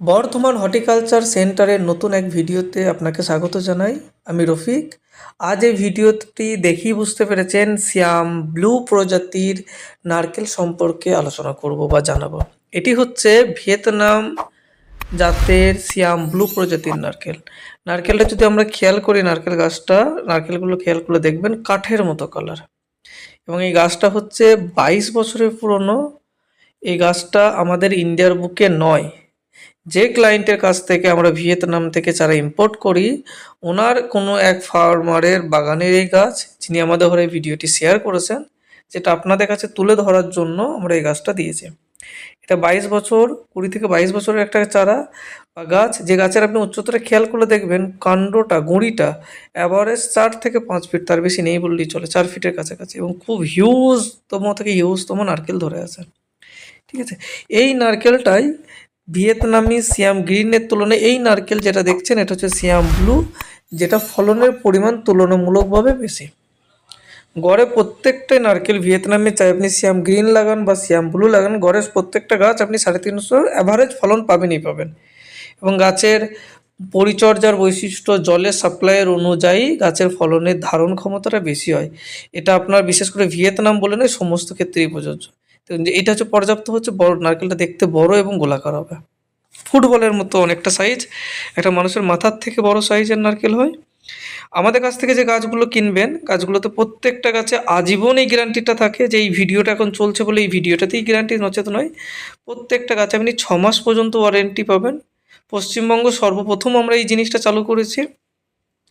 Bardhaman horticulture সেন্টারের নতুন এক ভিডিওতে আপনাকে স্বাগত জানাই। আমি রফিক। আজ এই ভিডিওটি দেখেই বুঝতে পেরেছেন সিয়াম ব্লু প্রজাতির নারকেল সম্পর্কে আলোচনা করব বা জানাবো। এটি হচ্ছে ভিয়েতনাম জাতের সিয়াম ব্লু প্রজাতির নারকেল। নারকেলটা যদি আমরা খেয়াল করি, নারকেলগুলো খেয়াল করে দেখবেন কাঠের মতো কালার, এবং এই গাছটা হচ্ছে 22 বছরের পুরনো। এই গাছটা আমাদের ইন্ডিয়ার বুকে নয়, যে ক্লায়েন্টের কাছ থেকে আমরা ভিয়েতনাম থেকে চারা ইম্পোর্ট করি, ওনার কোনো এক ফার্মারের বাগানের এই গাছ, যিনি আমাদের ঘরে ভিডিওটি শেয়ার করেছেন, যেটা আপনাদের কাছে তুলে ধরার জন্য আমরা এই গাছটা দিয়েছি। এটা 22 বছর, 20 থেকে 22 বছরের একটা চারা বা গাছ, যে গাছের আপনি উচ্চতাটা খেয়াল করে দেখবেন কাণ্ডটা, গুঁড়িটা অ্যাভারেজ 4 থেকে 5 ফিট, তার বেশি নেই বললেই চলে, 4 ফিটের কাছাকাছি, এবং খুব হিউজতম থেকে হিউজতম নারকেল ধরে আছে। ঠিক আছে, এই নারকেলটাই ভিয়েতনামি সিয়াম গ্রিনের তুলনায় এই নারকেল যেটা দেখছেন এটা হচ্ছে সিয়াম ব্লু, যেটা ফলনের পরিমাণ তুলনামূলকভাবে বেশি। গড়ে প্রত্যেকটা নারকেল ভিয়েতনামে, চাই আপনি সিয়াম গ্রিন লাগান বা সিয়াম ব্লু লাগান, গড়ে প্রত্যেকটা গাছ আপনি 350 অ্যাভারেজ ফলন পাবেনই পাবেন। এবং গাছের পরিচর্যার বৈশিষ্ট্য, জলের সাপ্লাইয়ের অনুযায়ী গাছের ফলনের ধারণ ক্ষমতাটা বেশি হয়। এটা আপনার বিশেষ করে ভিয়েতনাম বলে নয়, সমস্ত ক্ষেত্রেই প্রযোজ্য। তো এটা হচ্ছে পর্যাপ্ত, হচ্ছে বড় নারকেলটা দেখতে বড় এবং গোলাকার হবে, ফুটবলের মতো অনেকটা সাইজ, একটা মানুষের মাথার থেকে বড় সাইজের নারকেল হয়। আমাদের কাছ থেকে যে গাছগুলো কিনবেন, গাছগুলোতে প্রত্যেকটা গাছে আজীবন এই গ্যারান্টিটা থাকে, যে এই ভিডিওটা এখন চলছে বলে এই ভিডিওটাতেই গ্যারান্টি নচেত নয়। প্রত্যেকটা গাছে আপনি 6 মাস পর্যন্ত ওয়ারেন্টি পাবেন। পশ্চিমবঙ্গ সর্বপ্রথম আমরা এই জিনিসটা চালু করেছি।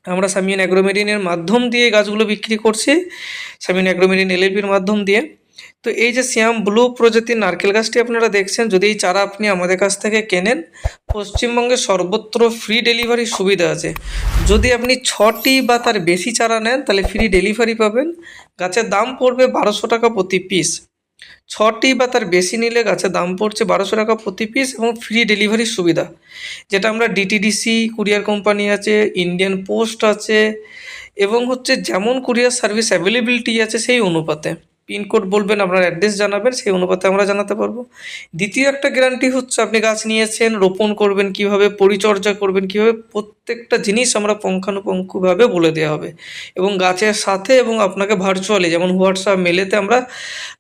আমরা সামিয়ান অ্যাগ্রোমেরিনের মাধ্যম দিয়ে গাছগুলো বিক্রি করছি, সামিয়ান অ্যাগ্রোমেরিন এলএলপির মাধ্যম দিয়ে। তো এই যে সিয়াম ব্লু প্রজাতির নারকেল গাছটি আপনারা দেখছেন, যদি এই চারা আপনি আমাদের কাছ থেকে কেনেন, পশ্চিমবঙ্গের সর্বত্র ফ্রি ডেলিভারির সুবিধা আছে। যদি আপনি 6টি বা তার বেশি চারা নেন তাহলে ফ্রি ডেলিভারি পাবেন। গাছের দাম পড়বে 1200 টাকা প্রতি পিস। 6টি বা তার বেশি নিলে গাছের দাম পড়ছে 1200 টাকা প্রতি পিস, এবং ফ্রি ডেলিভারির সুবিধা, যেটা আমরা ডিটিডিসি কুরিয়ার কোম্পানি আছে, ইন্ডিয়ান পোস্ট আছে, এবং হচ্ছে যেমন কুরিয়ার সার্ভিস অ্যাভেলেবিলিটি আছে সেই অনুপাতে, পিনকোড বলবেন, আপনার অ্যাড্রেস জানাবেন, সেই অনুপাতে আমরা জানাতে পারবো। দ্বিতীয় একটা গ্যারান্টি হচ্ছে, আপনি গাছ নিয়েছেন, রোপণ করবেন কীভাবে, পরিচর্যা করবেন কীভাবে, প্রত্যেকটা জিনিস আমরা পুঙ্খানুপুঙ্খভাবে বলে দেওয়া হবে। এবং গাছের সাথে এবং আপনাকে ভার্চুয়ালি, যেমন হোয়াটসঅ্যাপ মেলেতে আমরা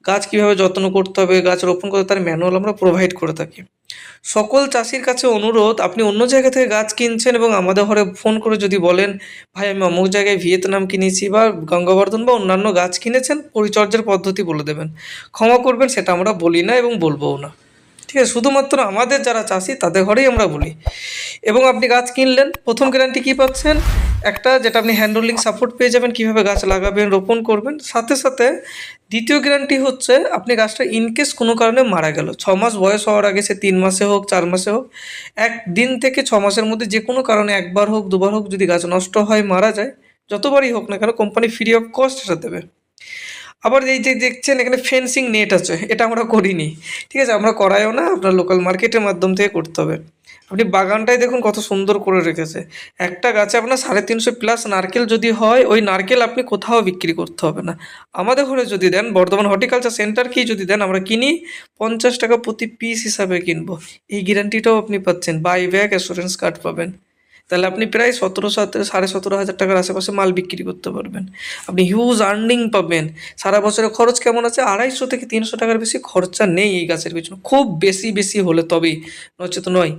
গাছ কীভাবে যত্ন করতে হবে, গাছ রোপণ করতে, তার ম্যানুয়াল আমরা প্রোভাইড করে থাকি। সকল চাষির কাছে অনুরোধ, আপনি অন্য জায়গা থেকে গাছ কিনছেন এবং আমাদের ঘরে ফোন করে যদি বলেন, ভাই আমি অমুক জায়গায় ভিয়েতনাম কিনেছি বা গঙ্গাবর্ধন বা অন্যান্য গাছ কিনেছেন, পরিচর্যার পদ্ধতি বলে দেবেন। ক্ষমা করবেন, সেটা আমরা বলি না এবং বলবও না। ঠিক আছে, শুধুমাত্র আমাদের যারা চাষি তাদের ঘরেই আমরা বলি। এবং আপনি গাছ কিনলেন, প্রথম গ্যারান্টি কী পাচ্ছেন, একটা যেটা আপনি হ্যান্ড হোল্ডিং সাপোর্ট পেয়ে যাবেন, কীভাবে গাছ লাগাবেন, রোপণ করবেন। সাথে সাথে দ্বিতীয় গ্যারান্টি হচ্ছে, আপনি গাছটা ইনকেস কোনো কারণে মারা গেল, 6 মাস বয়স হওয়ার আগে, সে 3 মাসে হোক 4 মাসে হোক, 1 দিন থেকে 6 মাসের মধ্যে যে কোনো কারণে, একবার হোক দুবার হোক, যদি গাছ নষ্ট হয়, মারা যায়, যতবারই হোক না কেন, কোম্পানি ফ্রি অফ কস্ট এটা দেবে। আবার এই যে দেখছেন এখানে ফেন্সিং নেট আছে, এটা আমরা করিনি। ঠিক আছে, আমরা করাইও না, আপনার লোকাল মার্কেটের মাধ্যম থেকে করতে হবে। আপনি বাগানটাই দেখুন কত সুন্দর করে রেখেছে। একটা গাছে আপনার 350+ নারকেল যদি হয়, ওই নারকেল আপনি কোথাও বিক্রি করতে হবে না। আমাদের ঘরে যদি দেন, বর্ধমান হর্টিকালচার সেন্টারকেই যদি দেন, আমরা কিনি 50 টাকা প্রতি পিস হিসাবে কিনবো। এই গ্যারান্টিটাও আপনি পাচ্ছেন, বাইব্যাক অ্যাসুরেন্স কার্ড পাবেন। তাহলে আপনি প্রায় 17,000 টাকার আশেপাশে মাল বিক্রি করতে পারবেন। আপনি হিউজ আর্নিং পাবেন। সারা বছরের খরচ কেমন আছে, 250 থেকে 300 টাকার বেশি খরচা নেই এই গাছের পিছনে, খুব বেশি হলে তবেই, নচেত নয়।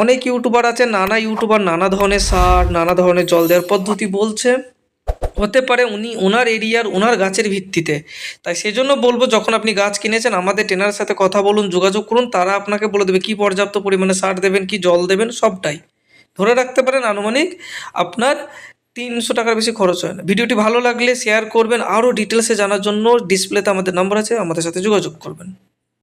অনেক ইউটিউবার আছে, নানা ইউটিউবার নানা ধরনের সার, নানা ধরনের জল দেওয়ার পদ্ধতি বলছে, হতে পারে উনি ওনার এরিয়ার ওনার গাছের ভিত্তিতে। তাই সেজন্য বলবো, যখন আপনি গাছ কিনেছেন, আমাদের ট্রেনারের সাথে কথা বলুন, যোগাযোগ করুন, তারা আপনাকে বলে দেবে কী পর্যাপ্ত পরিমাণে সার দেবেন, কি জল দেবেন, সবটাই। ধরে রাখতে পারেন আনুমানিক আপনার 300 টাকার বেশি খরচ হয় না। ভিডিওটি ভালো লাগলে শেয়ার করবেন। আরও ডিটেলসে জানার জন্য ডিসপ্লেতে আমাদের নাম্বার আছে, আমাদের সাথে যোগাযোগ করবেন।